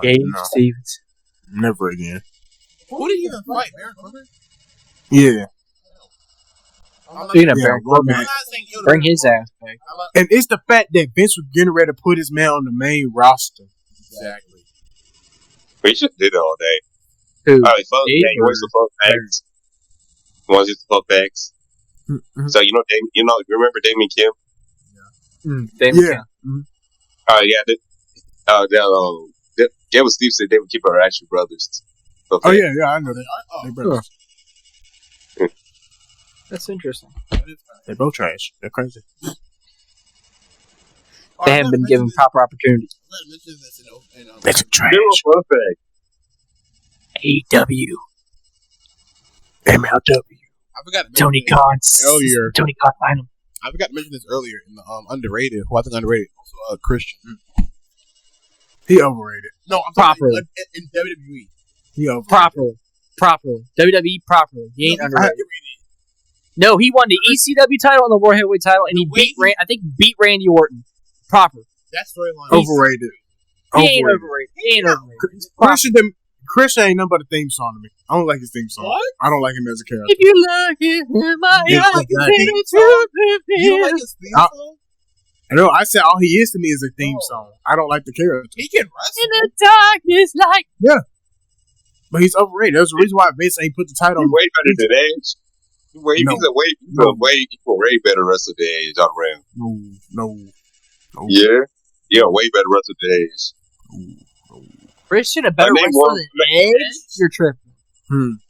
Gabe Stevenson. Never again. Who did he even fight? Baron Corbin? Yeah. Speaking of Baron Corbin, bring his ass back. And it's the fact that Vince was getting ready to put his man on the main roster. Exactly. We just did it all day. Who? All right, where's the fuck facts? Wants you to fuck facts. Mm-hmm. So remember Damien Kim? Damien Kim. Mm-hmm. Oh yeah, that was Steve said they would keep our actual brothers. Okay. Oh yeah, I know that. They brothers. Sure. That's interesting. They're both trash. They're crazy. They haven't been given proper opportunities. That's trash. AEW. MLW. I forgot Tony Khan earlier. Tony Khan final. I forgot to mention this earlier in the underrated. Who I think underrated. Also, Christian. He overrated. No, I'm properly in WWE. He overrated. Properly. WWE properly. He ain't underrated. No, he won the ECW title and the World Heavyweight title, and he beat Randy Orton. Proper. That storyline. Overrated. He ain't overrated. Christian ain't nothing but a theme song to me. I don't like his theme song. What? I don't like him as a character. If you like it, You don't like his theme song? No, I said all he is to me is a theme song. I don't like the character. He can wrestle. in the darkness, like But he's overrated. There's a reason why Vince ain't put the title on. Way better than Edge. He's a way better wrestler than Edge on the ring. No. Yeah, way better wrestler than Edge. Christian, a better wrestler than Edge? You're tripping.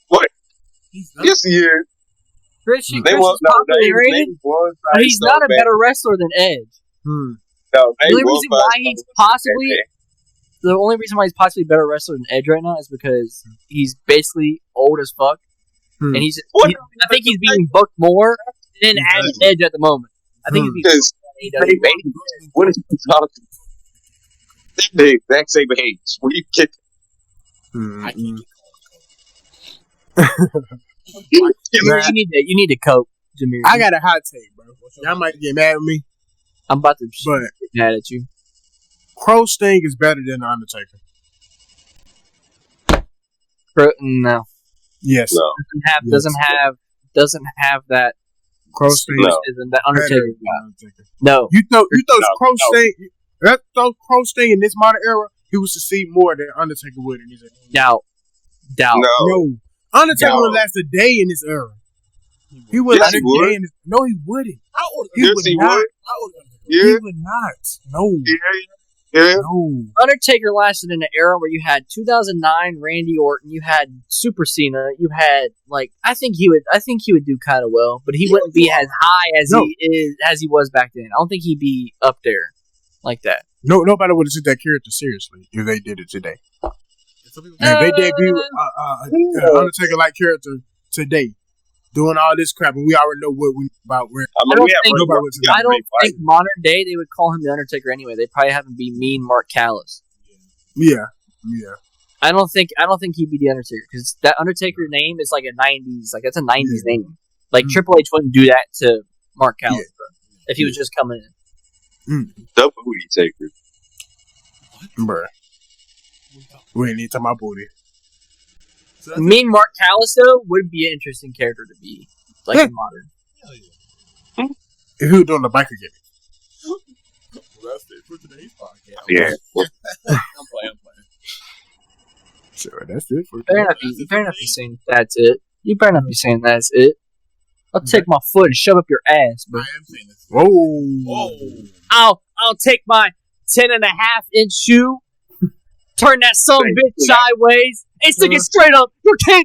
What? Yes, he is. Christian's popularly rated, but he's not a better wrestler than Edge. No, The only reason why he's possibly a better wrestler than Edge right now is because he's basically old as fuck, and I think he's being booked more than Edge at the moment. I think he's being what is he talking? They're the exact same age. What are you kidding? I can't you need to cope, Jameer. I got a hot take, bro. Y'all might get mad at me. I'm about to get mad at you. Crow Sting is better than The Undertaker. No. Yes. No. Doesn't have that. Crow Sting isn't that Undertaker guy. No. You throw Sting. That throw Crow Sting in this modern era, he would succeed more than Undertaker would in his era. Doubt. No. Undertaker would last a day in this era. He would last a day in this. No, he wouldn't. How old? He would not. Yeah. He would not. No. Yeah. No. Undertaker lasted in an era where you had 2009 Randy Orton, you had Super Cena, you had I think he would do kind of well, but he wouldn't be as high as he was back then. I don't think he'd be up there like that. No, nobody would have took that character seriously if they did it today. If they debut Undertaker like character today, doing all this crap, and we already know what we about. I don't think modern day they would call him the Undertaker anyway. They'd probably have him be Mean Mark Callis. Yeah. I don't think he'd be the Undertaker because that Undertaker name is like a 90s, that's a 90s name. Triple H wouldn't do that to Mark Callis if he was just coming in. The booty taker. Bruh. We ain't need to talk about booty. So Mean Mark Callis though would be an interesting character to be in modern. If he was doing the biker gimmick. That's it for today's podcast. Yeah. I'm playing. Sure, that's it for you better not be saying that's it. You better not be saying that's it. I'll take my foot and shove up your ass, bro. I am saying this. Whoa. I'll take my 10.5-inch shoe, turn that son bitch sideways, and stick it straight up your king.